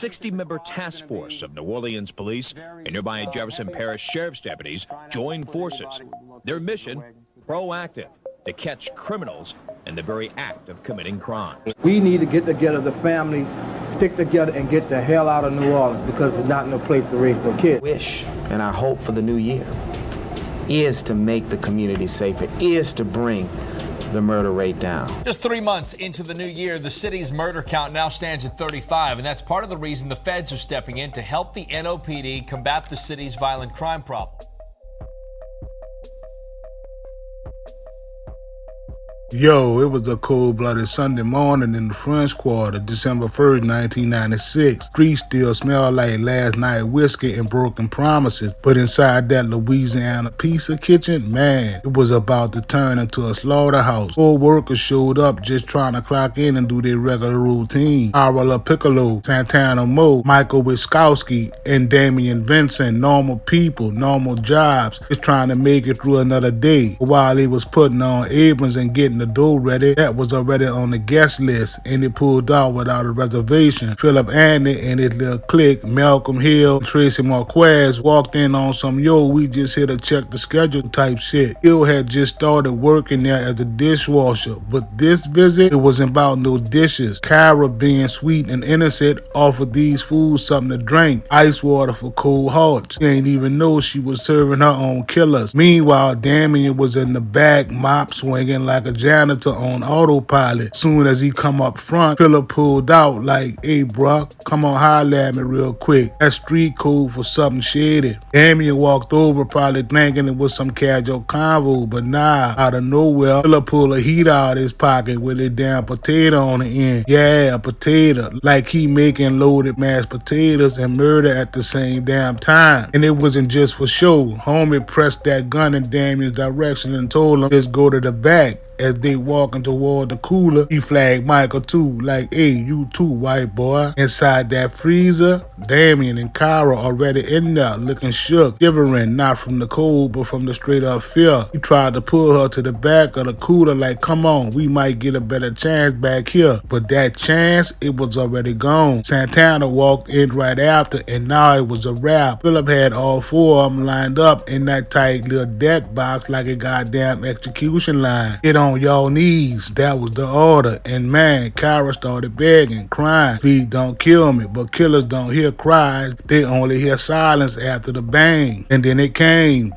60-member task force of New Orleans police and nearby Jefferson Parish sheriff's deputies joined forces. Their mission, proactive, to catch criminals in the very act of committing crime. We need to get together, the family, stick together and get the hell out of New Orleans because it's not no place to raise no kids. Wish and our hope for the new year is to make the community safer, is to bring the murder rate down. Just 3 months into the new year, the city's murder count now stands at 35, and that's part of the reason the feds are stepping in to help the NOPD combat the city's violent crime problem. Yo, it was a cold-blooded Sunday morning in the French Quarter, December 1st, 1996. Streets still smell like last night whiskey and broken promises, but inside that Louisiana pizza kitchen, man, it was about to turn into a slaughterhouse. 4 workers showed up just trying to clock in and do their regular routine. Arla Piccolo, Santana Mo, Michael Wiskowski, and Damian Vincent, normal people, normal jobs, just trying to make it through another day. While they was putting on aprons and getting the dough ready, that was already on the guest list, and it pulled out without a reservation. Philip Andy and his little clique, Malcolm Hill, and Tracy Marquez, walked in on some, yo, we just here to check the schedule type shit. Hill had just started working there as a dishwasher, but this visit, it wasn't about no dishes. Kyra, being sweet and innocent, offered these fools something to drink, ice water for cold hearts. She ain't even know she was serving her own killers. Meanwhile, Damien was in the back, mop swinging like a janitor on autopilot. Soon as he come up front, Philip pulled out like, hey bruh, come on holler at me real quick. That's street code for something shady. Damien walked over probably thinking it was some casual convo, but nah, out of nowhere, Philip pulled a heater out of his pocket with a damn potato on the end. Yeah, a potato. Like he making loaded mashed potatoes and murder at the same damn time. And it wasn't just for show. Homie pressed that gun in Damien's direction and told him, just go to the back. As they walking toward the cooler, he flagged Michael too, like, hey, you too, white boy. Inside that freezer, Damien and Kyra already in there, looking shook, shivering, not from the cold, but from the straight up fear. He tried to pull her to the back of the cooler, like, come on, we might get a better chance back here. But that chance, it was already gone. Santana walked in right after, and now it was a wrap. Philip had all 4 of them lined up in that tight little death box like a goddamn execution line. Get on y'all knees, that was the order. And man, Kyra started begging, crying, please don't kill me. But killers don't hear cries, they only hear silence after the bang. And then it came.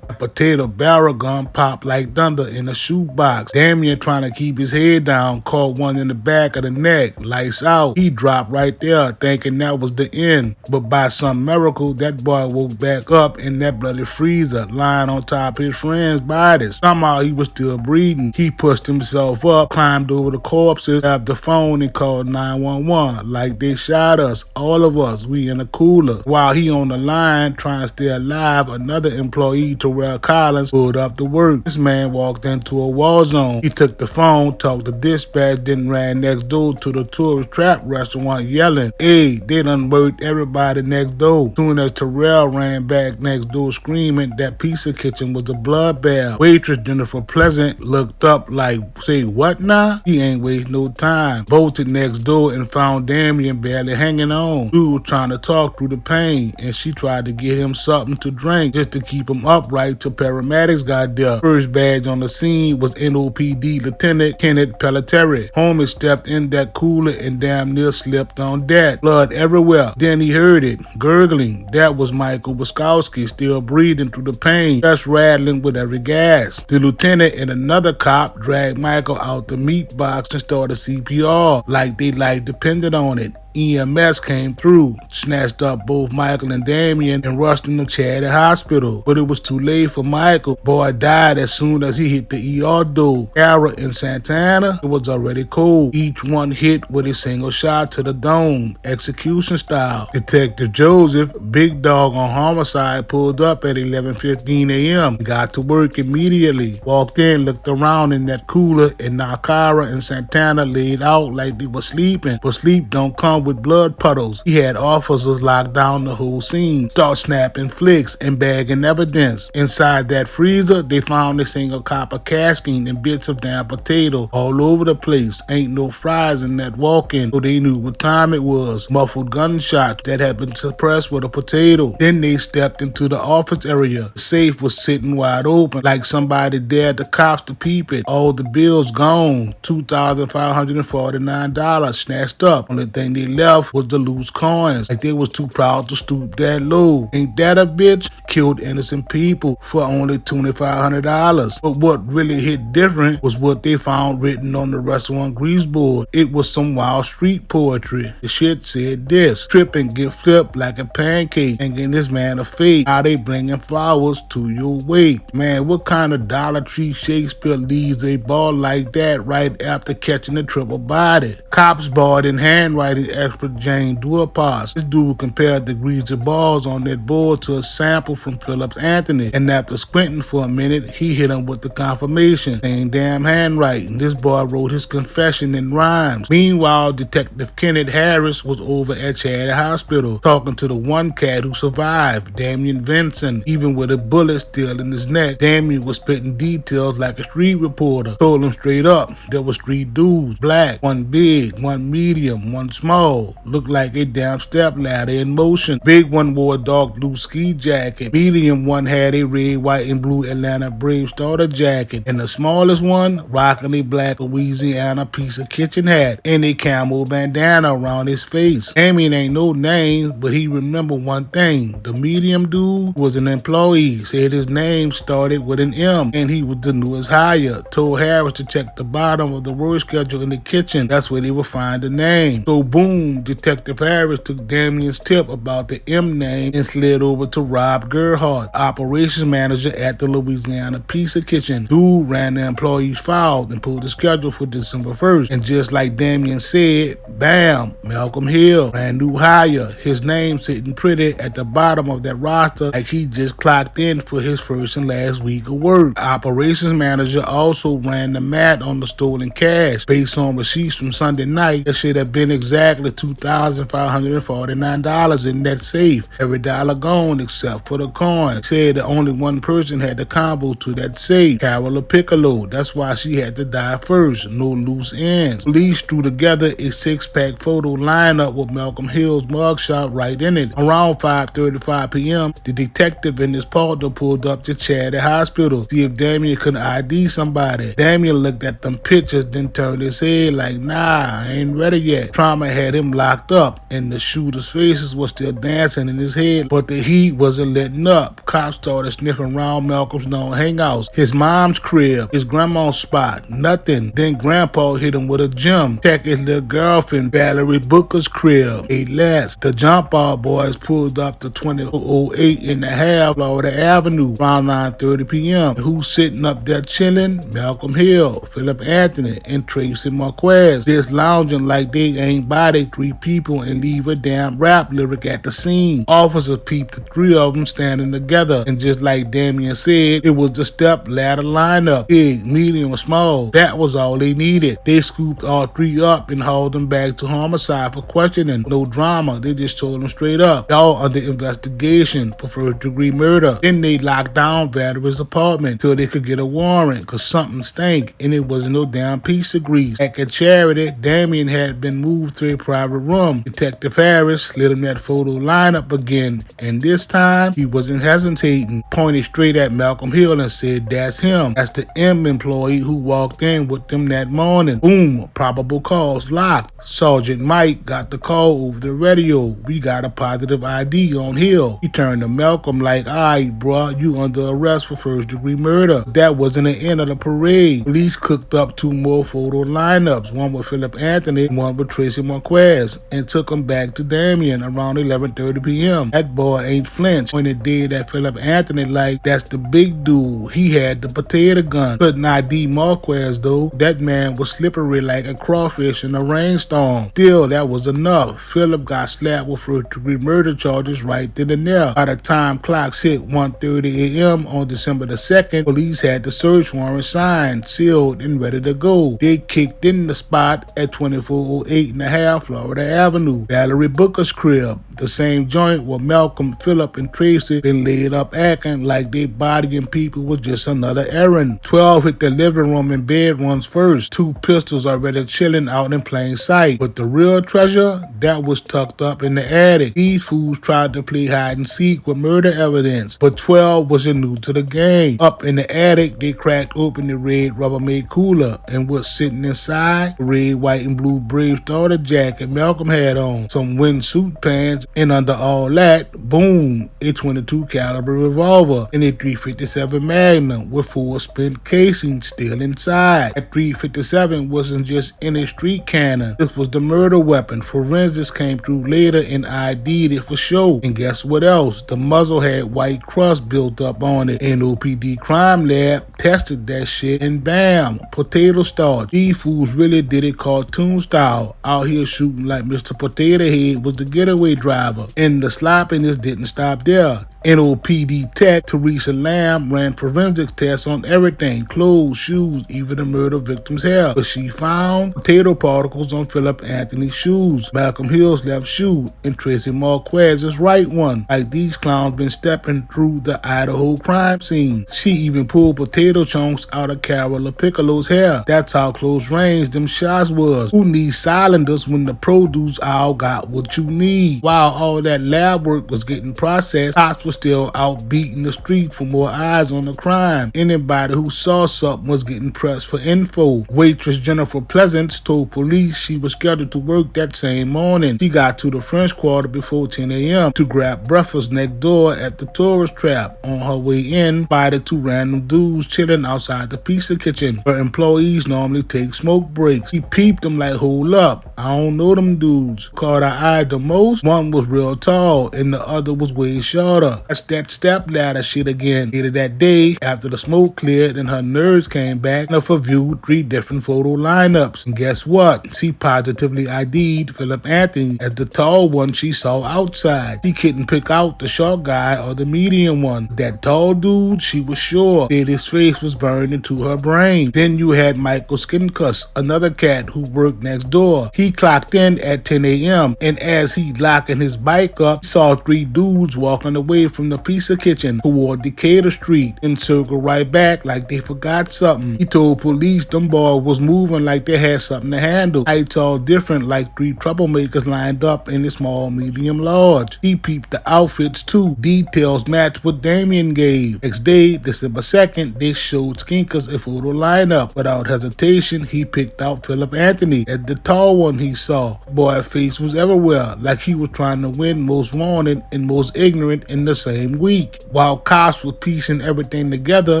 A potato barrel gun popped like thunder in a shoebox. Damien, trying to keep his head down, caught one in the back of the neck. Lights out. He dropped right there, thinking that was the end. But by some miracle, that boy woke back up in that bloody freezer, lying on top of his friend's bodies. Somehow he was still breathing. He pushed himself up, climbed over the corpses, grabbed the phone and called 911. Like they shot us, all of us, we in a cooler. While he on the line, trying to stay alive, another employee, Terrell Collins, pulled up to work. This man walked into a war zone. He took the phone, talked to dispatch, then ran next door to the tourist trap restaurant yelling, hey, they done murdered everybody next door. Soon as Terrell ran back next door screaming, that pizza kitchen was a bloodbath. Waitress Jennifer Pleasant looked up like, say what now? He ain't waste no time. Bolted next door and found Damien barely hanging on. Dude was trying to talk through the pain, and she tried to get him something to drink just to keep him upright till paramedics got there. First badge on the scene was NOPD Lieutenant Kenneth Pelletieri. Homie stepped in that cooler and damn near slipped on that. Blood everywhere. Then he heard it, gurgling. That was Michael Wiskowski, still breathing through the pain, just rattling with every gas. The lieutenant and another cop dragged Michael out the meat box and started CPR, like they life depended on it. EMS came through, snatched up both Michael and Damien and rushed them to Charity Hospital. But it was too late for Michael. Boy died as soon as he hit the ER door. Kyra and Santana, it was already cold. Each one hit with a single shot to the dome, execution style. Detective Joseph, big dog on homicide, pulled up at 11:15 a.m. Got to work immediately. Walked in, looked around in that cooler, and now Kyra and Santana laid out like they were sleeping. But sleep don't come ground with blood puddles. He had officers lock down the whole scene, start snapping flicks and bagging evidence. Inside that freezer, they found a single copper casking and bits of damn potato all over the place. Ain't no fries in that walk-in, so they knew what time it was. Muffled gunshots that had been suppressed with a potato. Then they stepped into the office area. The safe was sitting wide open, like somebody dared the cops to peep it. All the bills gone, $2,549 snatched up. Only thing they left was the loose coins, like they was too proud to stoop that low. Ain't that a bitch? Killed innocent people for only $2,500. But what really hit different was what they found written on the restaurant grease board. It was some wild street poetry. The shit said this: trip and get flipped like a pancake, thinking this man a fake. How they bringing flowers to your wake? Man, what kind of Dollar Tree Shakespeare leaves a ball like that right after catching a triple body? Cops barred in handwriting expert Jane Dupas. This dude compared the greasy balls on that board to a sample from Philip Anthony, and after squinting for a minute, he hit him with the confirmation. Same damn handwriting. This boy wrote his confession in rhymes. Meanwhile, Detective Kenneth Harris was over at Charity Hospital talking to the one cat who survived, Damien Vincent. Even with a bullet still in his neck, Damien was spitting details like a street reporter. Told him straight up, there were street dudes, black, one big, one medium, one small. Looked like a damn step ladder in motion. Big one wore a dark blue ski jacket. Medium one had a red, white, and blue Atlanta Braves starter jacket. And the smallest one, rocking a black Louisiana piece of kitchen hat and a camel bandana around his face. Damien ain't no name, but he remembered one thing. The medium dude was an employee. Said his name started with an M, and he was the newest hire. Told Harris to check the bottom of the work schedule in the kitchen. That's where they would find the name. So boom, Detective Harris took Damien's tip about the M name and slid over to Rob Gerhardt, operations manager at the Louisiana Pizza Kitchen. Dude ran the employee's file and pulled the schedule for December 1st. And just like Damien said, bam, Malcolm Hill, brand new hire. His name sitting pretty at the bottom of that roster like he just clocked in for his first and last week of work. Operations manager also ran the math on the stolen cash. Based on receipts from Sunday night, there should have been exactly $2,549 in that safe. Every dollar gone except for the coin. Said that only one person had the combo to that safe, Carola Piccolo. That's why she had to die first. No loose ends. Police threw together a six-pack photo lineup with Malcolm Hill's mugshot right in it. Around 5:35 p.m., the detective and his partner pulled up to Charity Hospital to see if Damien could ID somebody. Damien looked at them pictures, then turned his head like, nah, I ain't ready yet. Trauma had him locked up, and the shooters' faces were still dancing in his head, but the heat wasn't letting up. Cops started sniffing around Malcolm's known hangouts, his mom's crib, his grandma's spot, nothing. Then Grandpa hit him with a gem. Check his little girlfriend, Valerie Booker's crib. Hey, less. The Jump Out boys pulled up to 2008 and a half Florida Avenue around 9:30 p.m. Who's sitting up there chilling? Malcolm Hill, Philip Anthony, and Tracy Marquez. Just lounging like they ain't body three people and leave a damn rap lyric at the scene. Officers peeped the three of them standing together, and just like Damien said, it was the step ladder lineup. Big, medium, or small. That was all they needed. They scooped all three up and hauled them back to homicide for questioning. No drama. They just told them straight up, y'all under investigation for first-degree murder. Then they locked down Valerie's apartment till they could get a warrant, cause something stank, and it wasn't no damn piece of grease. Back at Charity, Damien had been moved to a private room. Detective Harris slid him that photo lineup again, and this time he wasn't hesitating. Pointed straight at Malcolm Hill and said, that's him. That's the M employee who walked in with them that morning. Boom, probable cause locked. Sergeant Mike got the call over the radio. We got a positive ID on Hill. He turned to Malcolm like, alright, bruh, you under arrest for first-degree murder. That wasn't the end of the parade. Police cooked up two more photo lineups, one with Philip Anthony and one with Tracy Marquez, and took them back to Damien around 11:30 p.m. That boy ain't flinched. When it did that Philip Anthony like, that's the big dude. He had the potato gun. Couldn't ID Marquez though. That man was slippery like a crawfish in a rainstorm. Still, that was enough. Philip got slapped with first-degree murder charges right then and there. By the time clocks hit 1:30 a.m. on December the 2nd, police had the search warrant signed, sealed, and ready to go. They kicked in the spot at 2408 and a half Florida Avenue, Valerie Booker's crib, the same joint where Malcolm, Philip, and Tracy been laid up acting like they bodying people was just another errand. 12 hit the living room and bedrooms first, 2 pistols already chilling out in plain sight. But the real treasure, that was tucked up in the attic. These fools tried to play hide and seek with murder evidence, but 12 wasn't new to the game. Up in the attic, they cracked open the red Rubbermaid cooler, and what's sitting inside? A red, white, and blue Brave starter jacket Malcolm had on, some windsuit pants, and under all that, boom, a .22 caliber revolver and a .357 Magnum with 4 spent casings still inside. That .357 wasn't just any street cannon. This was the murder weapon. Forensics came through later and ID'd it for show. And guess what else? The muzzle had white crust built up on it. NOPD crime lab tested that shit and bam, potato starch. These fools really did it cartoon style, out here shooting like Mr. Potato Head was the getaway driver. And the sloppiness didn't stop there. NOPD tech Teresa Lamb ran forensic tests on everything, clothes, shoes, even the murder victim's hair. But she found potato particles on Philip Anthony's shoes, Malcolm Hill's left shoe, and Tracy Marquez's right one. Like these clowns been stepping through the Idaho crime scene. She even pulled potato chunks out of Carola Piccolo's hair. That's how close range them shots was. Who needs cylinders when the produce aisle got what you need? While all that lab work was getting processed, cops were still out beating the street for more eyes on the crime. Anybody who saw something was getting pressed for info. Waitress Jennifer Pleasance told police she was scheduled to work that same morning. She got to the French Quarter before 10 a.m. to grab breakfast next door at the tourist trap. On her way in, spotted 2 random dudes chilling outside the pizza kitchen, where employees normally take smoke breaks. She peeped them like, hold up, I don't know them dudes. Caught her eye the most, one was real tall and the other was way shorter. That's that step ladder shit again. Later that day, after the smoke cleared and her nerves came back, Jennifer viewed 3 different photo lineups. And guess what? She positively ID'd Philip Anthony as the tall one she saw outside. She couldn't pick out the short guy or the medium one. That tall dude, she was sure that his face was burned into her brain. Then you had Michael Skincuss, another cat who worked next door. He clocked in at 10 a.m. and as he locking his bike up, saw 3 dudes walking away from the pizza kitchen toward Decatur Street and circled right back like they forgot something. He told police them boys was moving like they had something to handle. Heights all different, like 3 troublemakers lined up in a small, medium, large. He peeped the outfits too. Details matched what Damien gave. Next day, December 2nd, they showed Skinkers a photo lineup. Without hesitation, he picked out Philip Anthony as the tall one he saw. Boy's face was everywhere, like he was trying to win most wanted and most ignorant in the same week. While cops were piecing everything together,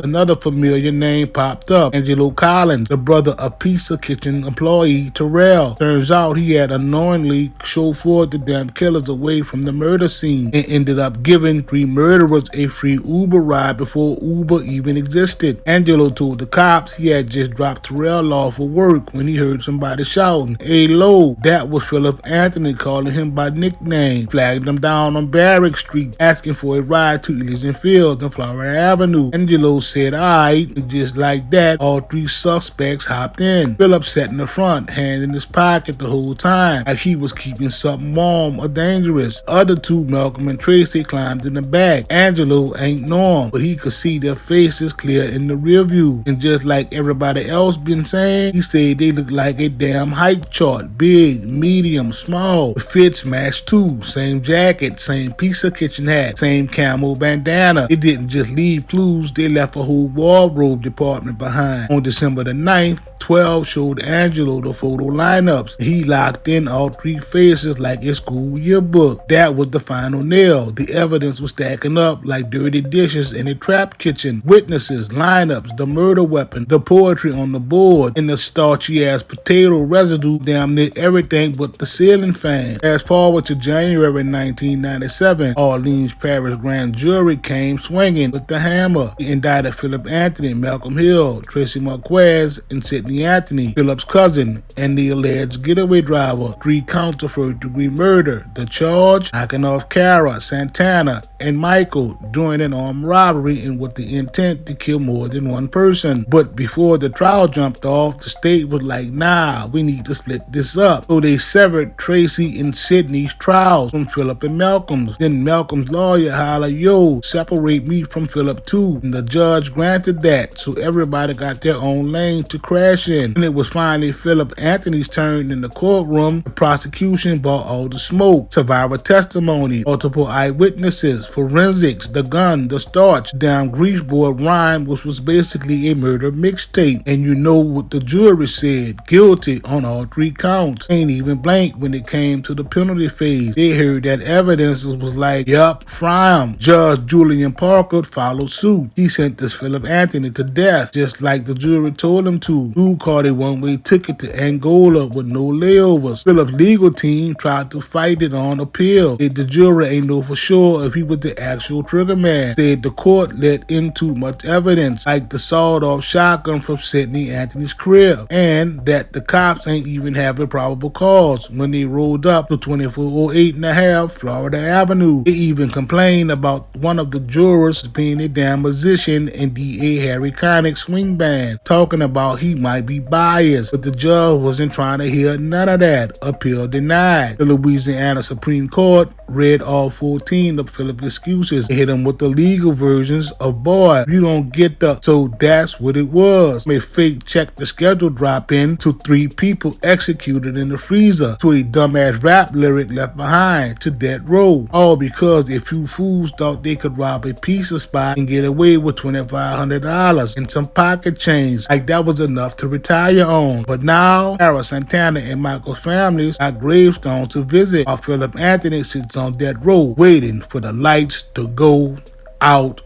another familiar name popped up, Angelo Collins, the brother of pizza kitchen employee Terrell. Turns out he had unknowingly chauffeured the damn killers away from the murder scene and ended up giving 3 murderers a free Uber ride before Uber even existed. Angelo told the cops he had just dropped Terrell off for work when he heard somebody shouting, "Hey, Lo!" That was Philip Anthony calling him by nickname. Flagged him down on Barrack Street, asking for a ride to Elysian Fields and Florida Avenue. Angelo said, alright, and just like that, all 3 suspects hopped in. Philip sat in the front, hand in his pocket the whole time, like he was keeping something warm or dangerous. Other 2, Malcolm and Tracy, climbed in the back. Angelo ain't know 'em, but he could see their faces clear in the rear view. And just like everybody else been saying, he said they looked like a damn height chart. Big, medium, small. The fits matched too. Same jacket, same pizza kitchen hat, same camo bandana. It didn't just leave clues, they left a whole wardrobe department behind. On December the 9th, 12 showed Angelo the photo lineups. He locked in all 3 faces like a school yearbook. That was the final nail. The evidence was stacking up like dirty dishes in a trap kitchen. Witnesses, lineups, the murder weapon, the poetry on the board, and the starchy ass potato residue damn near everything but the ceiling fan. Fast forward to January 1997, Orleans Parish grand jury came swinging with the hammer. He indicted Philip Anthony, Malcolm Hill, Tracy Marquez, and Sidney Sidney Anthony, Phillip's cousin, and the alleged getaway driver. 3 counts of first-degree murder. The charge, knocking off Cara, Santana, and Michael during an armed robbery and with the intent to kill more than one person. But before the trial jumped off, the state was like, nah, we need to split this up. So they severed Tracy and Sidney's trials from Phillip and Malcolm's. Then Malcolm's lawyer hollered, yo, separate me from Phillip too. And the judge granted that, so everybody got their own lane to crash in. And it was finally Phillip Anthony's turn in the courtroom. The prosecution brought all the smoke, survivor testimony, multiple eyewitnesses, forensics, the gun, the starch, down greaseboard rhyme, which was basically a murder mixtape. And you know what the jury said, guilty on all 3 counts. Ain't even blank when it came to the penalty phase. They heard that evidence was like, yup, fry 'em. Judge Julian Parker followed suit. He sentenced Phillip Anthony to death, just like the jury told him to. Dude caught a one-way ticket to Angola with no layovers. Phillip's legal team tried to fight it on appeal. The jury ain't know for sure if he was the actual trigger man. Said the court let in too much evidence, like the sawed-off shotgun from Sidney Anthony's crib, and that the cops ain't even have a probable cause when they rolled up to 2408 and a half Florida Avenue. They even complained about one of the jurors being a damn musician in D.A. Harry Connick's swing band, talking about he might be biased, but the judge wasn't trying to hear none of that. Appeal denied. The Louisiana Supreme Court read all 14 of Phillip's excuses and hit him with the legal versions of, boy, you don't get the, so that's what it was. A fake check the schedule drop in to 3 people executed in the freezer, to a dumbass rap lyric left behind, to death row. All because a few fools thought they could rob a pizza spot and get away with $2,500 and some pocket change, like that was enough to retire on. But now, Cara, Santana, and Michael's families got gravestones to visit while Phillip Anthony sits on death row, waiting for the lights to go out